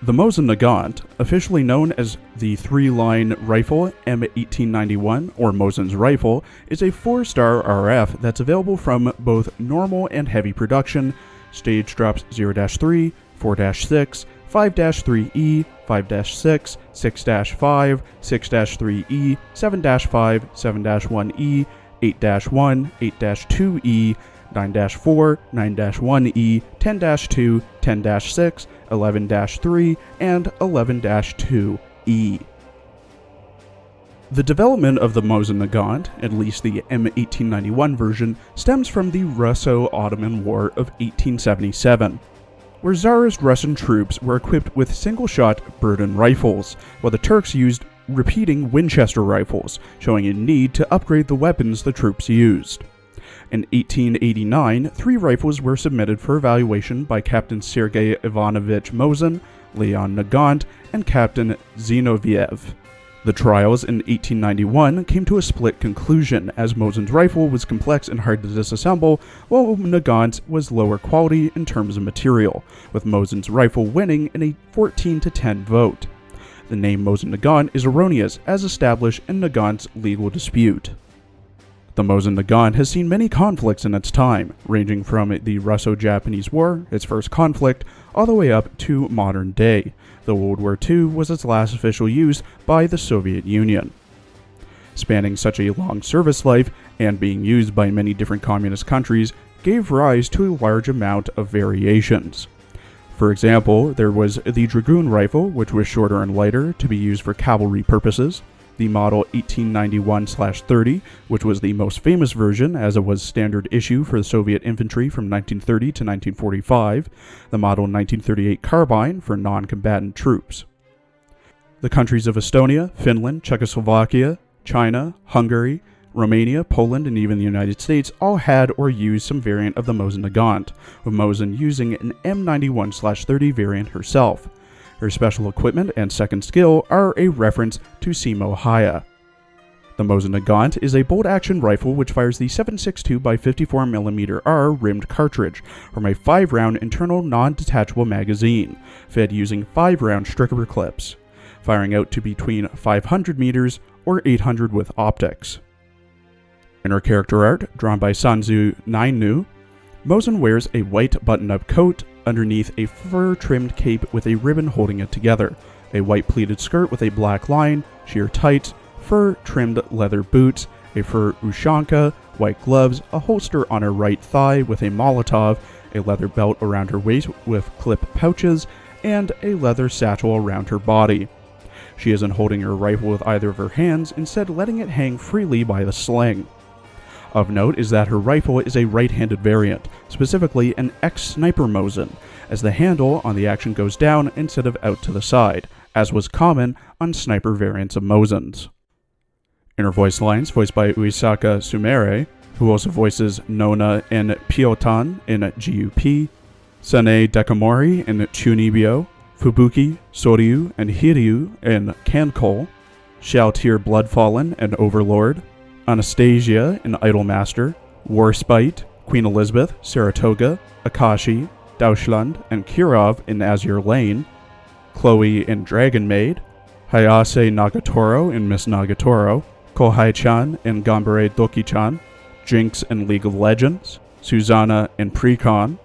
The Mosin-Nagant, officially known as the 3-line rifle M1891 or Mosin's rifle, is a 4-star RF that's available from both normal and heavy production, stage drops 0-3, 4-6, 5-3E, 5-6, 6-5, 6-3E, 7-5, 7-1E, 8-1, 8-2E, 9-4, 9-1E, 10-2, 10-6, 11-3, and 11-2E. The development of the Mosin-Nagant, at least the M1891 version, stems from the Russo-Ottoman War of 1877, where Tsarist Russian troops were equipped with single-shot Burden rifles, while the Turks used repeating Winchester rifles, showing a need to upgrade the weapons the troops used. In 1889, 3 rifles were submitted for evaluation by Captain Sergei Ivanovich Mosin, Leon Nagant, and Captain Zinoviev. The trials in 1891 came to a split conclusion, as Mosin's rifle was complex and hard to disassemble, while Nagant's was lower quality in terms of material, with Mosin's rifle winning in a 14-10 vote. The name Mosin-Nagant is erroneous, as established in Nagant's legal dispute. The Mosin-Nagant has seen many conflicts in its time, ranging from the Russo-Japanese War, its first conflict, all the way up to modern day, though World War II was its last official use by the Soviet Union. Spanning such a long service life, and being used by many different communist countries, gave rise to a large amount of variations. For example, there was the Dragoon rifle, which was shorter and lighter, to be used for cavalry purposes, the model 1891/30, which was the most famous version as it was standard issue for the Soviet infantry from 1930 to 1945, the model 1938 carbine for non-combatant troops. The countries of Estonia, Finland, Czechoslovakia, China, Hungary, Romania, Poland, and even the United States all had or used some variant of the Mosin-Nagant, with Mosin using an M91/30 variant herself. Her special equipment and second skill are a reference to Simo Haya. The Mosin-Nagant is a bolt-action rifle which fires the 7.62x54mm R rimmed cartridge from a 5-round internal non-detachable magazine, fed using 5-round Stricker clips, firing out to between 500 meters or 800 with optics. In her character art, drawn by Sanzu Nainu, Mosin wears a white button-up coat underneath a fur-trimmed cape with a ribbon holding it together, a white pleated skirt with a black line, sheer tights, fur-trimmed leather boots, a fur ushanka, white gloves, a holster on her right thigh with a Molotov, a leather belt around her waist with clip pouches, and a leather satchel around her body. She isn't holding her rifle with either of her hands, instead letting it hang freely by the sling. Of note is that her rifle is a right-handed variant, specifically an ex-sniper Mosin, as the handle on the action goes down instead of out to the side, as was common on sniper variants of Mosins. In her voice lines, voiced by Uesaka Sumire, who also voices Nona and Piotan in GUP, Sane Dekamori in Chunibyo, Fubuki, Soryu, and Hiryu in Kankol, Shoutir Bloodfallen and Overlord, Anastasia in Idolmaster, Warspite, Queen Elizabeth, Saratoga, Akashi, Deutschland, and Kirov in Azure Lane, Chloe in Dragon Maid, Hayase Nagatoro in Miss Nagatoro, Kohai-chan in Gambare Doki-chan, Jinx in League of Legends, Susanna in Precon,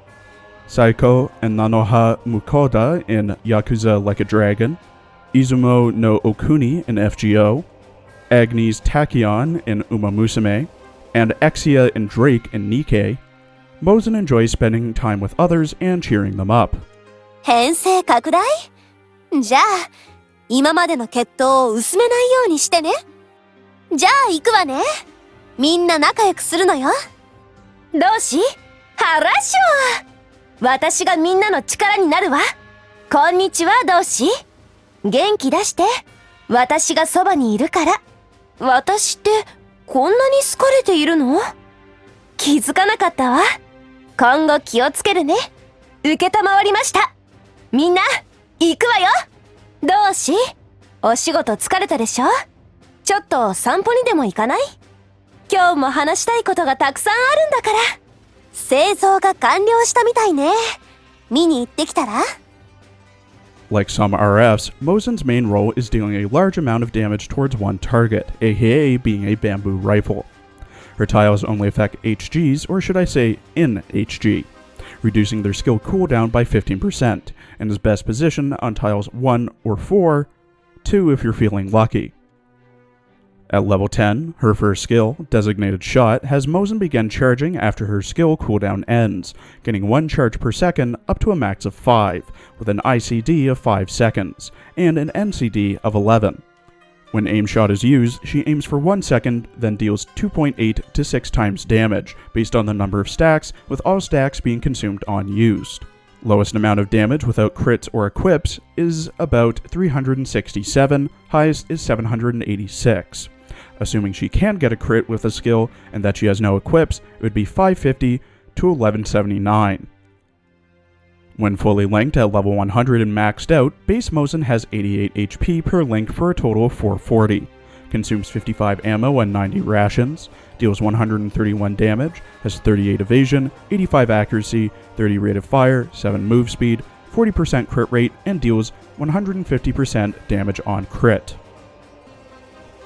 Saiko and Nanoha Mukoda in Yakuza Like a Dragon, Izumo no Okuni in FGO, Agnes Tachyon in Uma Musume, and Exia and Drake in Nikkei, Mosin enjoys spending time with others and cheering them up. 編成拡大？じゃあ、今までの決闘を薄めないようにしてね。じゃあ行くわね。みんな仲良くするのよ。どうし？腹っしょ！私がみんなの力になるわ。こんにちは、どうし？元気出して。私がそばにいるから。私ってこんなに好かれているの？気づかなかったわ。今後気をつけるね。受けたまわりました。みんな、行くわよ。どうし？お仕事疲れたでしょ？ちょっと散歩にでも行かない？今日も話したいことがたくさんあるんだから。製造が完了したみたいね。見に行ってきたら？ Like some RFs, Mosin's main role is dealing a large amount of damage towards one target, aka being a bamboo rifle. Her tiles only affect HGs, or should I say in HG, reducing their skill cooldown by 15%, and is best positioned on tiles 1 or 4, 2 if you're feeling lucky. At level 10, her first skill, Designated Shot, has Mosin begin charging after her skill cooldown ends, getting 1 charge per second up to a max of 5, with an ICD of 5 seconds, and an NCD of 11. When aim shot is used, she aims for 1 second, then deals 2.8 to 6 times damage, based on the number of stacks, with all stacks being consumed on used. Lowest amount of damage without crits or equips is about 367, highest is 786. Assuming she can get a crit with a skill and that she has no equips, it would be 550 to 1179. When fully linked at level 100 and maxed out, base Mosin has 88 HP per link for a total of 440, consumes 55 ammo and 90 rations, deals 131 damage, has 38 evasion, 85 accuracy, 30 rate of fire, 7 move speed, 40% crit rate, and deals 150% damage on crit.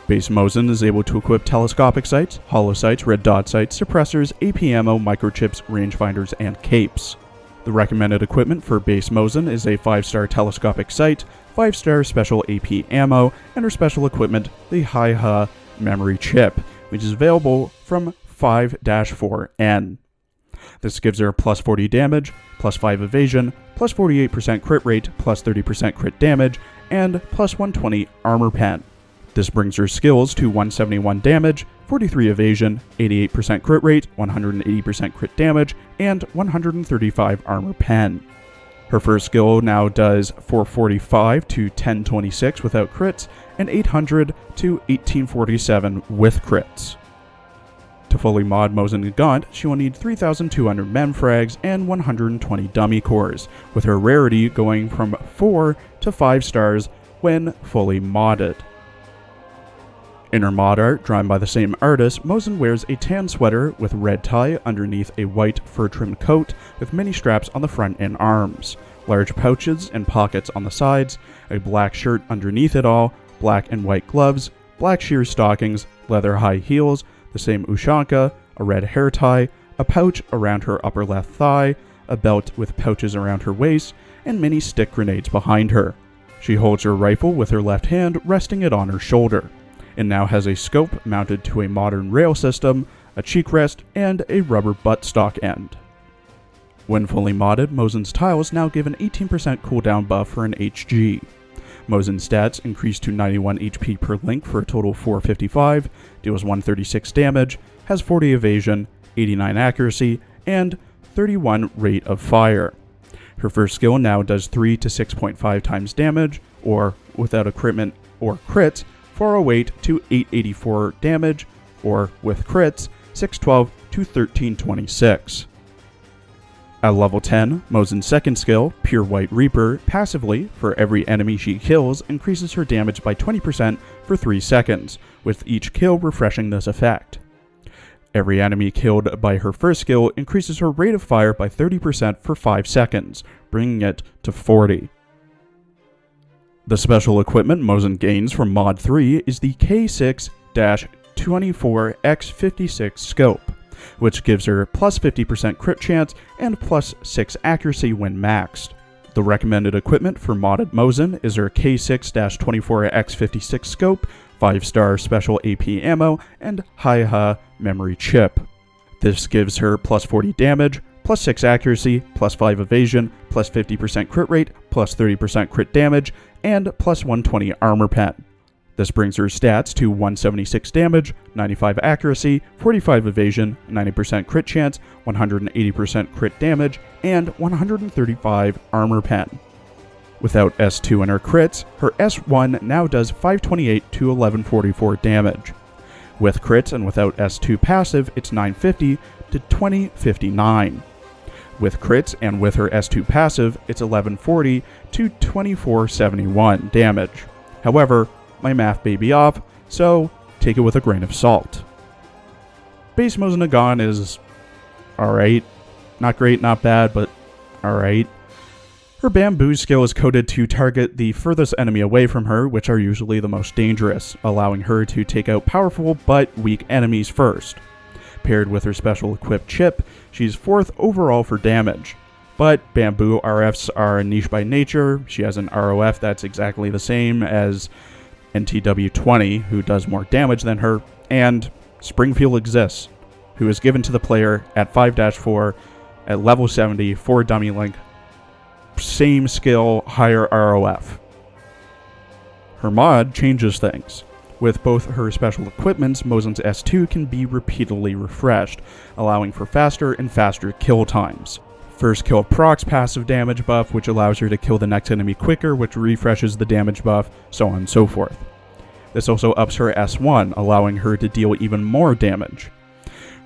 Base Mosin is able to equip telescopic sights, hollow sights, red dot sights, suppressors, AP ammo, microchips, rangefinders, and capes. The recommended equipment for base Mosin is a 5-star telescopic sight, 5-star special AP ammo, and her special equipment, the Hi-Ha memory chip, which is available from 5-4N. This gives her plus 40 damage, plus 5 evasion, plus 48% crit rate, plus 30% crit damage, and plus 120 armor pen. This brings her skills to 171 damage, 43 evasion, 88% crit rate, 180% crit damage, and 135 armor pen. Her first skill now does 445 to 1026 without crits, and 800 to 1847 with crits. To fully mod Mosin-Nagant, she will need 3,200 mem frags and 120 dummy cores, with her rarity going from 4 to 5 stars when fully modded. In her mod art, drawn by the same artist, Mosin wears a tan sweater with red tie underneath a white fur-trimmed coat with mini straps on the front and arms, large pouches and pockets on the sides, a black shirt underneath it all, black and white gloves, black sheer stockings, leather high heels, the same ushanka, a red hair tie, a pouch around her upper left thigh, a belt with pouches around her waist, and mini stick grenades behind her. She holds her rifle with her left hand, resting it on her shoulder. It now has a scope mounted to a modern rail system, a cheek rest, and a rubber buttstock end. When fully modded, Mosin's tiles now give an 18% cooldown buff for an HG. Mosin's stats increase to 91 HP per link for a total of 455, deals 136 damage, has 40 evasion, 89 accuracy, and 31 rate of fire. Her first skill now does 3 to 6.5 times damage, or without equipment or crits, 408 to 884 damage, or with crits, 612 to 1326. At level 10, Mosin's second skill, Pure White Reaper, passively, for every enemy she kills, increases her damage by 20% for 3 seconds, with each kill refreshing this effect. Every enemy killed by her first skill increases her rate of fire by 30% for 5 seconds, bringing it to 40. The special equipment Mosin gains from Mod 3 is the K6-24x56 scope, which gives her plus 50% crit chance and plus 6 accuracy when maxed. The recommended equipment for modded Mosin is her K6-24x56 scope, 5-star special AP ammo, and Hi-Ha memory chip. This gives her plus 40 damage, plus 6 accuracy, plus 5 evasion, plus 50% crit rate, plus 30% crit damage, and plus 120 armor pen. This brings her stats to 176 damage, 95 accuracy, 45 evasion, 90% crit chance, 180% crit damage, and 135 armor pen. Without S2 in her crits, her S1 now does 528 to 1144 damage. With crits and without S2 passive, it's 950 to 2059. With crits and with her S2 passive, it's 1140 to 2471 damage. However, my math may be off, so take it with a grain of salt. Base Mosin-Nagant is alright. Not great, not bad, but alright. Her bamboo skill is coded to target the furthest enemy away from her, which are usually the most dangerous, allowing her to take out powerful but weak enemies first. Paired with her special equipped chip, she's 4th overall for damage. But bamboo RFs are a niche by nature. She has an ROF that's exactly the same as NTW-20, who does more damage than her, and Springfield exists, who is given to the player at 5-4 at level 70 for dummy link. Same skill, higher ROF. Her mod changes things. With both her special equipments, Mosin's S2 can be repeatedly refreshed, allowing for faster and faster kill times. First kill procs passive damage buff, which allows her to kill the next enemy quicker, which refreshes the damage buff, so on and so forth. This also ups her S1, allowing her to deal even more damage.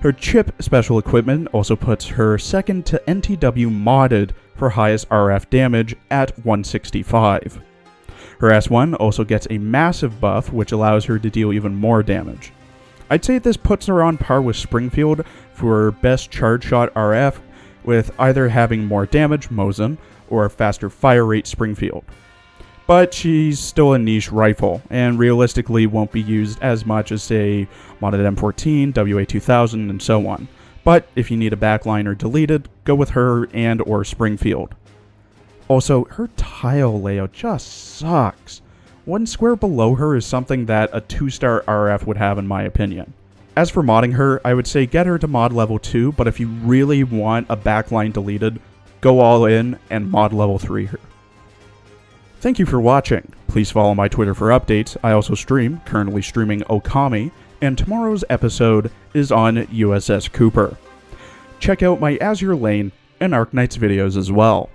Her chip special equipment also puts her second to NTW modded for highest RF damage at 165. Her S1 also gets a massive buff, which allows her to deal even more damage. I'd say this puts her on par with Springfield for best charge shot RF, with either having more damage, Mosin, or faster fire rate, Springfield. But she's still a niche rifle, and realistically won't be used as much as, say, modded M14, WA2000, and so on. But if you need a backliner deleted, go with her and or Springfield. Also, her tile layout just sucks. One square below her is something that a 2-star RF would have in my opinion. As for modding her, I would say get her to mod level 2, but if you really want a backline deleted, go all in and mod level 3 her. Thank you for watching. Please follow my Twitter for updates. I also stream, currently streaming Okami, and tomorrow's episode is on USS Cooper. Check out my Azure Lane and Arknights videos as well.